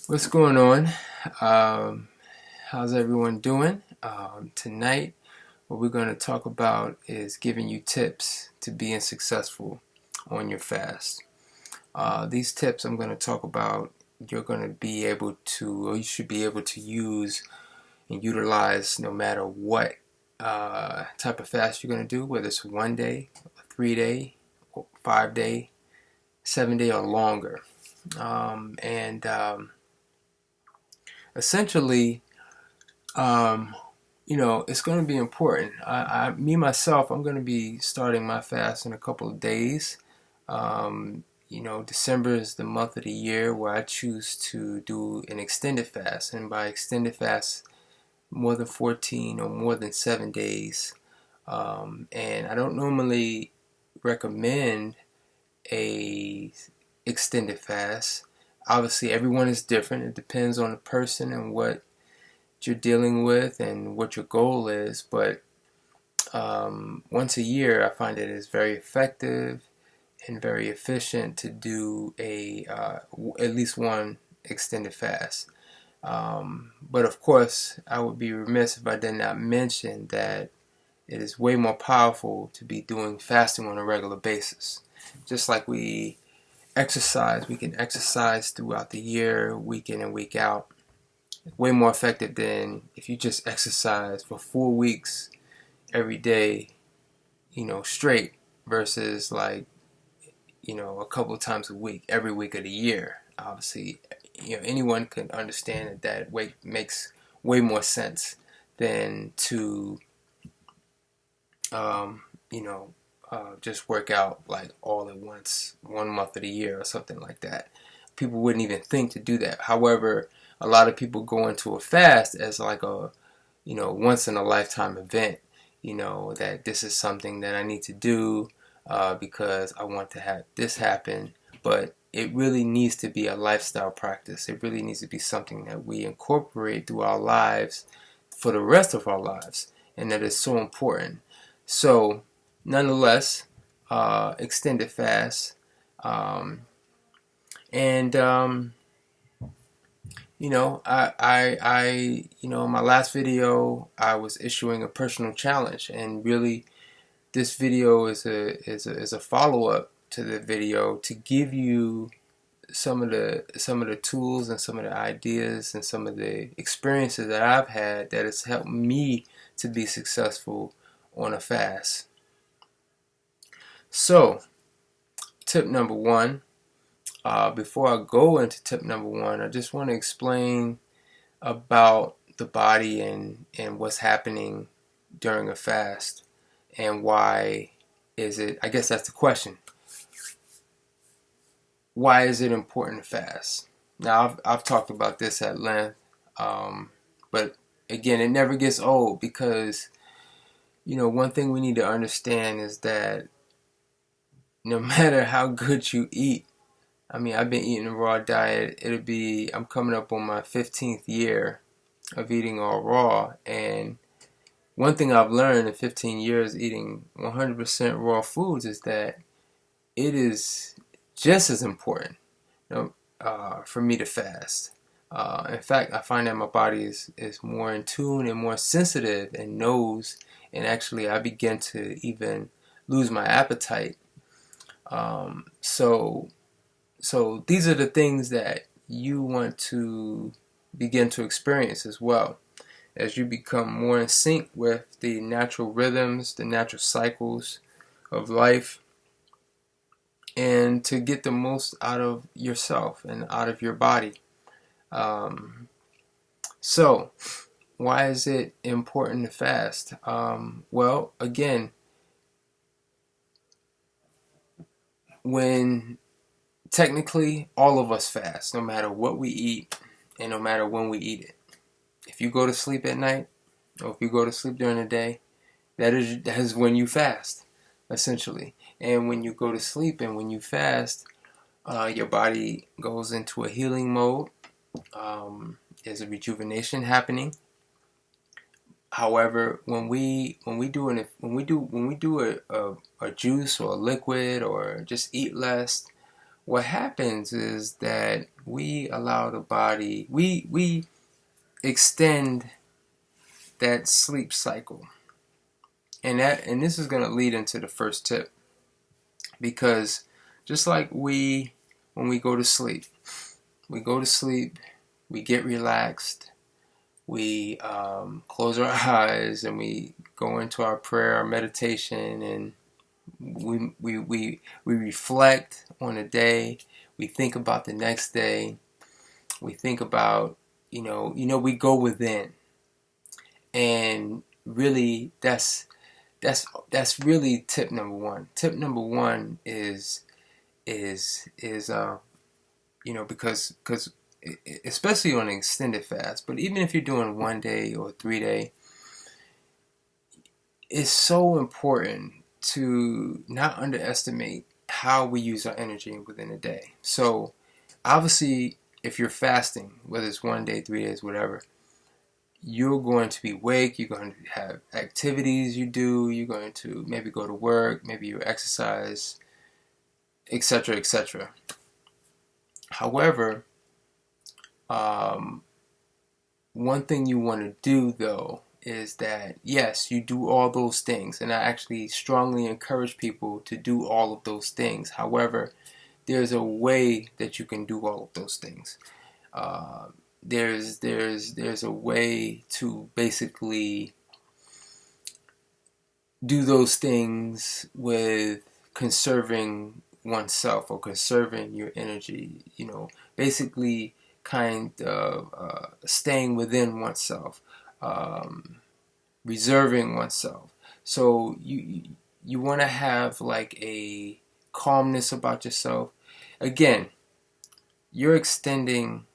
What's going on? Um, how's everyone doing? Tonight, what we're going to talk about is giving you tips to being successful on your fast. These tips I'm going to talk about, you're going to be able to, or you should be able to use and utilize no matter what type of fast you're going to do, whether it's 1 day, 3 day, 5 day, 7 day, or longer. And essentially, um, it's going to be important. Me myself, I'm going to be starting my fast in a couple of days. December is the month of the year where I choose to do an extended fast, and by extended fast, more than 14 or more than 7 days. And I don't normally recommend a extended fast. Obviously, everyone is different. It depends on the person and what you're dealing with and what your goal is. But once a year, I find that it's very effective and very efficient to do at least one extended fast. But of course, I would be remiss if I did not mention that it is way more powerful to be doing fasting on a regular basis. Just like we can exercise throughout the year, week in and week out. Way more effective than if you just exercise for 4 weeks every day, straight, versus a couple of times a week, every week of the year. Obviously, anyone can understand that way makes way more sense than to, um, just work out like all at once, 1 month of the year or something like that. People wouldn't even think to do that. However, a lot of people go into a fast as like a, once in a lifetime event, that this is something that I need to do because I want to have this happen. But it really needs to be a lifestyle practice. It really needs to be something that we incorporate through our lives for the rest of our lives, and that is so important. So, nonetheless, extended fast. Um, and in my last video, I was issuing a personal challenge, and really, this video is a follow up to the video to give you some of the tools and some of the ideas and some of the experiences that I've had that has helped me to be successful on a fast. So, tip number one. Before I go into tip number one, I just want to explain about the body and what's happening during a fast and why is it, I guess that's the question. Why is it important to fast? Now, I've talked about this at length, but again, it never gets old because, one thing we need to understand is that no matter how good you eat, I mean, I've been eating a raw diet. I'm coming up on my 15th year of eating all raw. And one thing I've learned in 15 years eating 100% raw foods is that it is just as important, for me to fast. In fact, I find that my body is more in tune and more sensitive and knows, and actually I begin to even lose my appetite. So these are the things that you want to begin to experience as well as you become more in sync with the natural rhythms, the natural cycles of life, and to get the most out of yourself and out of your body. So, why is it important to fast? Well, again, when technically all of us fast, no matter what we eat and no matter when we eat it. If you go to sleep at night, or if you go to sleep during the day, that is when you fast, essentially. And when you go to sleep and when you fast, your body goes into a healing mode. There's a rejuvenation happening. However, when we do a juice or a liquid or just eat less, what happens is that we allow the body, we extend that sleep cycle. And this is going to lead into the first tip, because just like when we go to sleep, we go to sleep, we get relaxed, we close our eyes, and we go into our prayer, our meditation, and we reflect on the day. We think about the next day. We think about, we go within, and really that's really tip number one. Tip number one is because especially on an extended fast, but even if you're doing 1 day or 3 day, it's so important to not underestimate how we use our energy within a day. So obviously, if you're fasting, whether it's 1 day, 3 days, whatever, you're going to be awake, you're going to have activities you do, you're going to maybe go to work, maybe you exercise, etc., etc. However, one thing you want to do though is that, yes, you do all those things, and I actually strongly encourage people to do all of those things. However, there's a way that you can do all of those things. There's a way to basically do those things with conserving oneself or conserving your energy. Basically kind of staying within oneself, reserving oneself. So you want to have like a calmness about yourself. Again, you're extending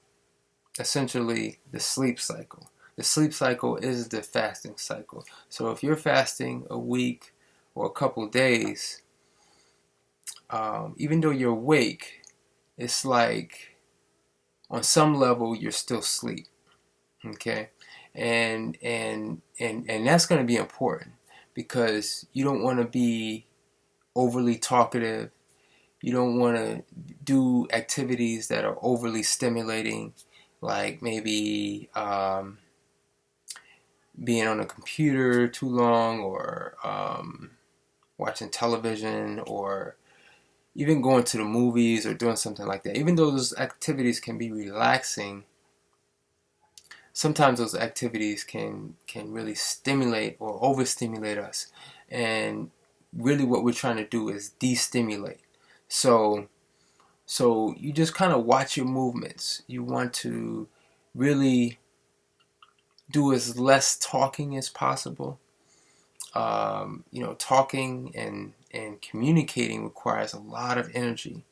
essentially the sleep cycle. The sleep cycle is the fasting cycle. So if you're fasting a week or a couple days, even though you're awake, it's like on some level you're still asleep. Okay, and that's going to be important, because you don't want to be overly talkative. You don't want to do activities that are overly stimulating, like maybe being on a computer too long, or watching television, or even going to the movies or doing something like that. Even though those activities can be relaxing, sometimes those activities can really stimulate or overstimulate us. And really what we're trying to do is de-stimulate. So you just kind of watch your movements. You want to really do as less talking as possible. Talking and communicating requires a lot of energy.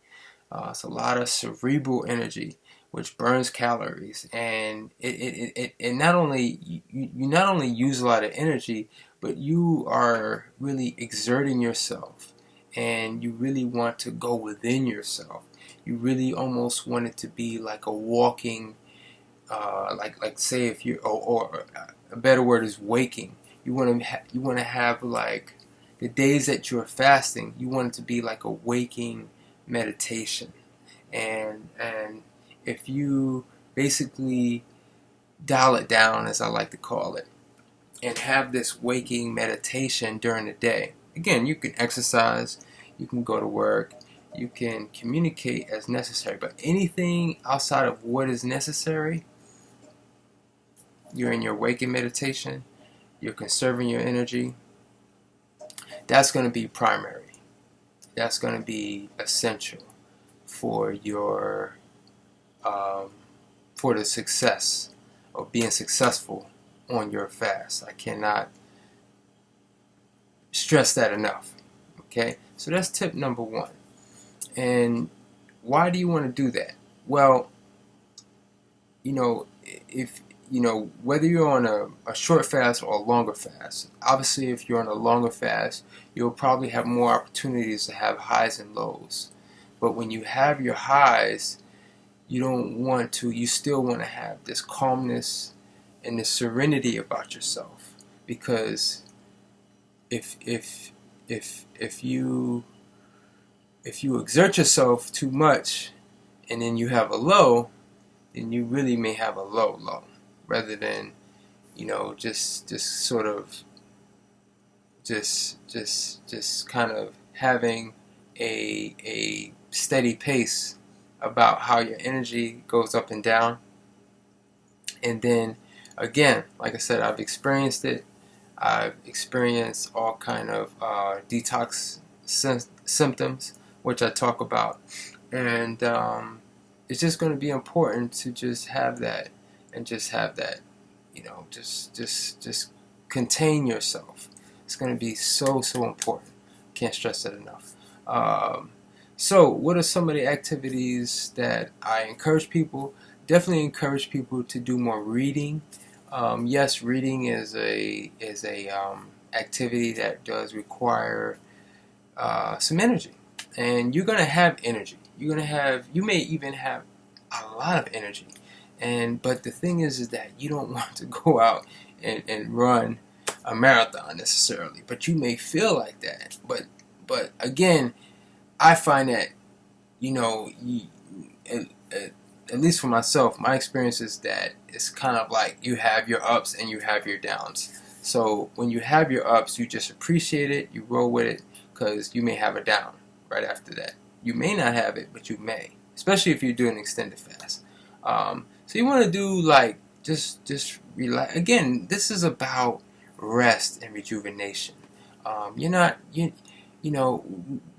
It's a lot of cerebral energy, which burns calories, and it not only you not only use a lot of energy, but you are really exerting yourself, and you really want to go within yourself. You really almost want it to be like a walking, like say if you or a better word is waking. You want to have like the days that you're fasting. You want it to be like a waking meditation, and if you basically dial it down, as I like to call it, and have this waking meditation during the day. Again, you can exercise, you can go to work, you can communicate as necessary, but anything outside of what is necessary, you're in your waking meditation, you're conserving your energy, that's going to be primary. That's going to be essential for your for the success of being successful on your fast. I cannot stress that enough. Okay, so that's tip number one. And why do you want to do that? Well, if whether you're on a short fast or a longer fast, obviously if you're on a longer fast, you'll probably have more opportunities to have highs and lows. But when you have your highs, you still want to have this calmness and this serenity about yourself. Because if you if you exert yourself too much and then you have a low, then you really may have a low, rather than, just sort of just kind of having a steady pace about how your energy goes up and down. And then again, like I said, I've experienced it. I've experienced all kind of detox symptoms, which I talk about, and it's just going to be important to just have that, and just have that, just contain yourself. It's going to be so important. Can't stress that enough. So, what are some of the activities that I encourage people? Definitely encourage people to do more reading. Yes, reading is a activity that does require some energy, and you're gonna have energy. You may even have a lot of energy, but the thing is that you don't want to go out and run a marathon necessarily, but you may feel like that. But again, I find that at least for myself, my experience is that it's kind of like you have your ups and you have your downs. So when you have your ups, you just appreciate it, you roll with it, because you may have a down right after that. You may not have it, but you may, especially if you're doing an extended fast. So you want to do like just relax. Again, this is about rest and rejuvenation. You're not you know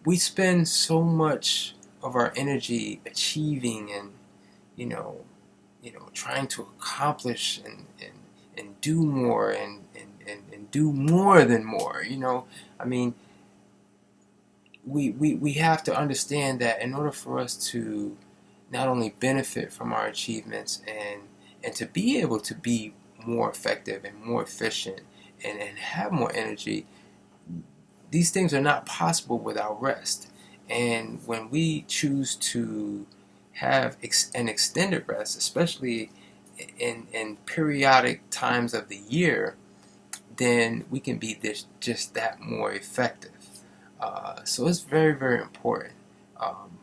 we spend so much of our energy achieving and you know, trying to accomplish and do more and do more than more. I mean, we have to understand that in order for us to not only benefit from our achievements and to be able to be more effective and more efficient and have more energy, these things are not possible without rest. And when we choose to have an extended rest, especially in periodic times of the year, then we can be just that more effective. So it's very important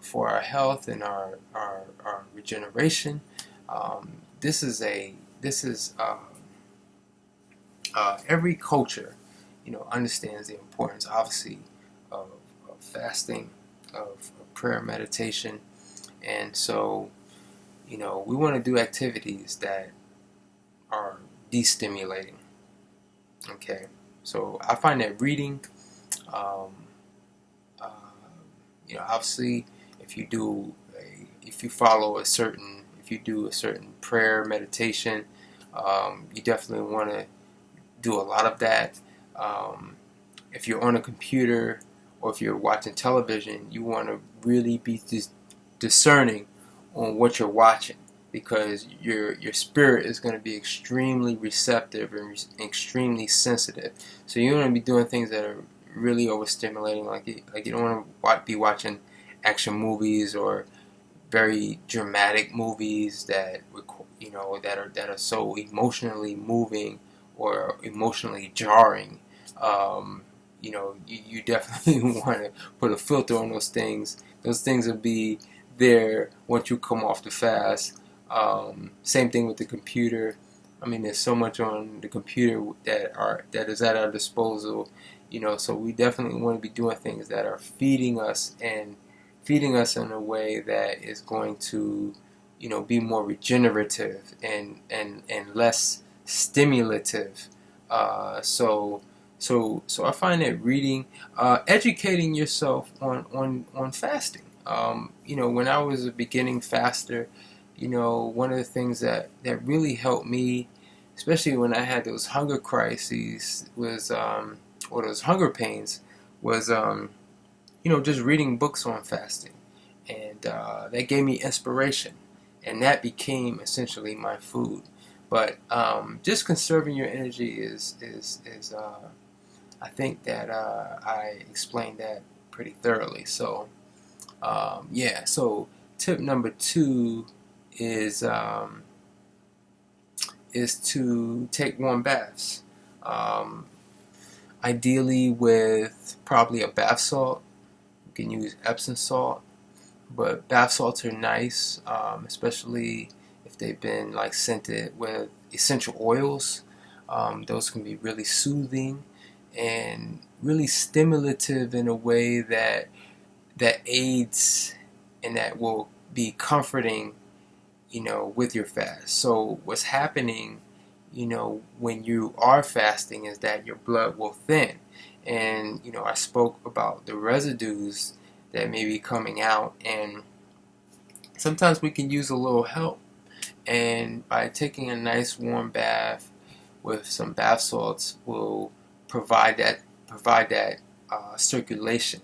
for our health and our regeneration. This is every culture, understands the importance, obviously, of fasting, of prayer, meditation, and so, we want to do activities that are destimulating. Okay, so I find that reading, um, uh, obviously, if you do a certain prayer meditation, you definitely want to do a lot of that. If you're on a computer or if you're watching television, you want to really be discerning on what you're watching, because your spirit is going to be extremely receptive and extremely sensitive. So you don't want to be doing things that are really overstimulating, like you don't want to be watching action movies or very dramatic movies that that are so emotionally moving or emotionally jarring. You definitely want to put a filter on those things. Those things will be there once you come off the fast. Same thing with the computer. I mean, there's so much on the computer that is at our disposal. So we definitely want to be doing things that are feeding us in a way that is going to, be more regenerative and less stimulative. So I find that reading, educating yourself on fasting. When I was a beginning faster, one of the things that really helped me, especially when I had those hunger crises, was or those hunger pains, was just reading books on fasting, and that gave me inspiration, and that became essentially my food. But just conserving your energy is I think that I explained that pretty thoroughly. So yeah. So tip number 2 is to take warm baths. Ideally with probably a bath salt. can use Epsom salt, but bath salts are nice, especially if they've been like scented with essential oils. Those can be really soothing and really stimulative in a way that aids and that will be comforting, with your fast. So what's happening, when you are fasting is that your blood will thin. And, I spoke about the residues that may be coming out, and sometimes we can use a little help. And by taking a nice warm bath with some bath salts will provide that circulation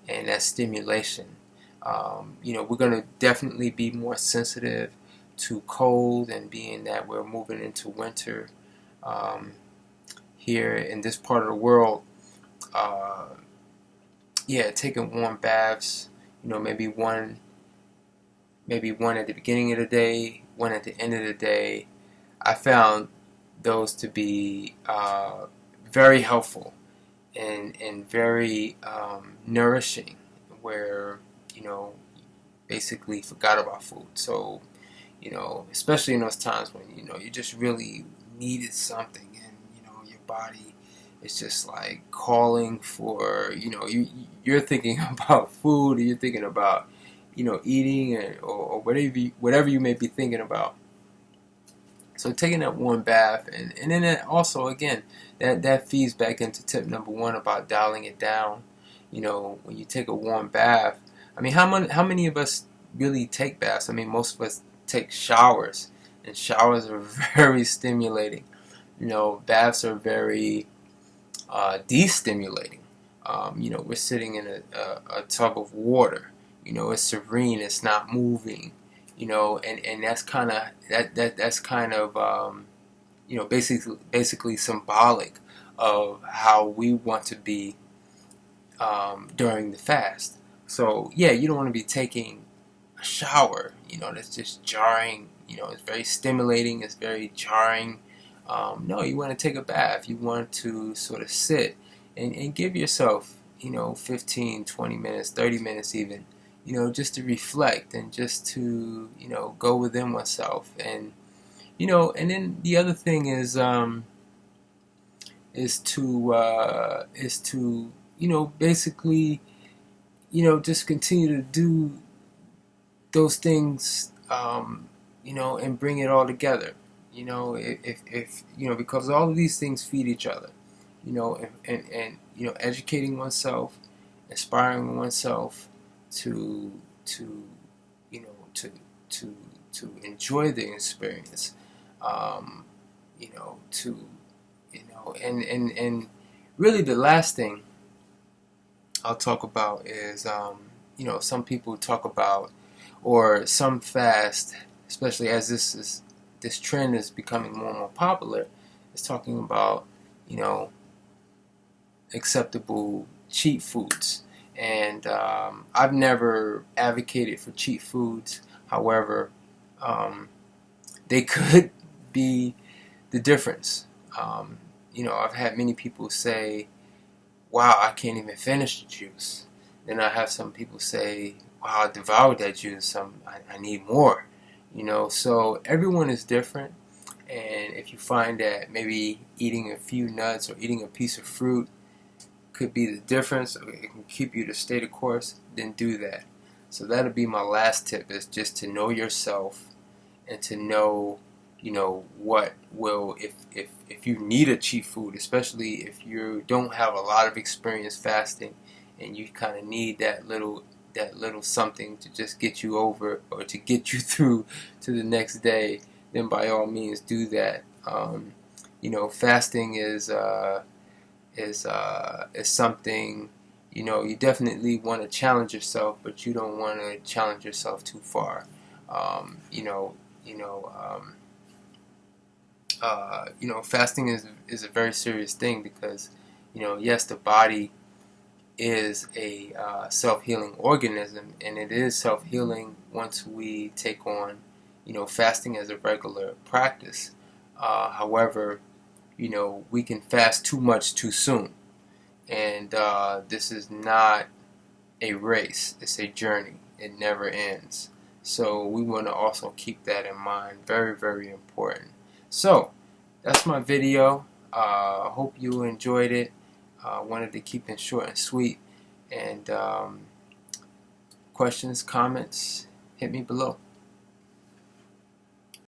and that stimulation. We're going to definitely be more sensitive to cold, and being that we're moving into winter here in this part of the world. Taking warm baths, maybe one at the beginning of the day, one at the end of the day. I found those to be very helpful and very nourishing, where basically forgot about food. So especially in those times when you just really needed something, and your body is just like calling for you're thinking about food, or you're thinking about eating, or whatever you may be thinking about. So taking that warm bath, and then that also, again, that feeds back into tip number one about dialing it down. When you take a warm bath, I mean, how many of us really take baths? I mean, most of us take showers, and showers are very stimulating. Baths are very destimulating. We're sitting in a tub of water. It's serene. It's not moving. And that's kind of that's kind of basically symbolic of how we want to be during the fast. So yeah, you don't want to be taking a shower. That's just jarring. It's very stimulating. It's very jarring. No, you want to take a bath. You want to sort of sit and give yourself 15, 20 minutes, 30 minutes even. Just to reflect, and just to go within oneself. And and then the other thing is to basically just continue to do those things, and bring it all together. If because all of these things feed each other. And educating oneself, inspiring oneself to you know to to enjoy the experience, and really the last thing I'll talk about is some people talk about, or some fast, especially as this trend is becoming more and more popular, is talking about acceptable cheat foods. And I've never advocated for cheat foods. However, they could be the difference. I've had many people say, wow, I can't even finish the juice. Then I have some people say, wow, I devoured that juice. I need more. So everyone is different. And if you find that maybe eating a few nuts or eating a piece of fruit could be the difference, or it can keep you to stay the course, then do that. So that'll be my last tip, is just to know yourself, and to know what will, if you need a cheat food, especially if you don't have a lot of experience fasting, and you kind of need that little something to just get you over, or to get you through to the next day, then by all means do that. Fasting is something, you definitely want to challenge yourself, but you don't want to challenge yourself too far. Fasting is a very serious thing, because yes, the body is a self-healing organism, and it is self-healing once we take on fasting as a regular practice. However, we can fast too much too soon, and this is not a race. It's a journey. It never ends. So we want to also keep that in mind. Very, very important. So that's my video. Hope you enjoyed it. Wanted to keep it short and sweet. And questions, comments, hit me below.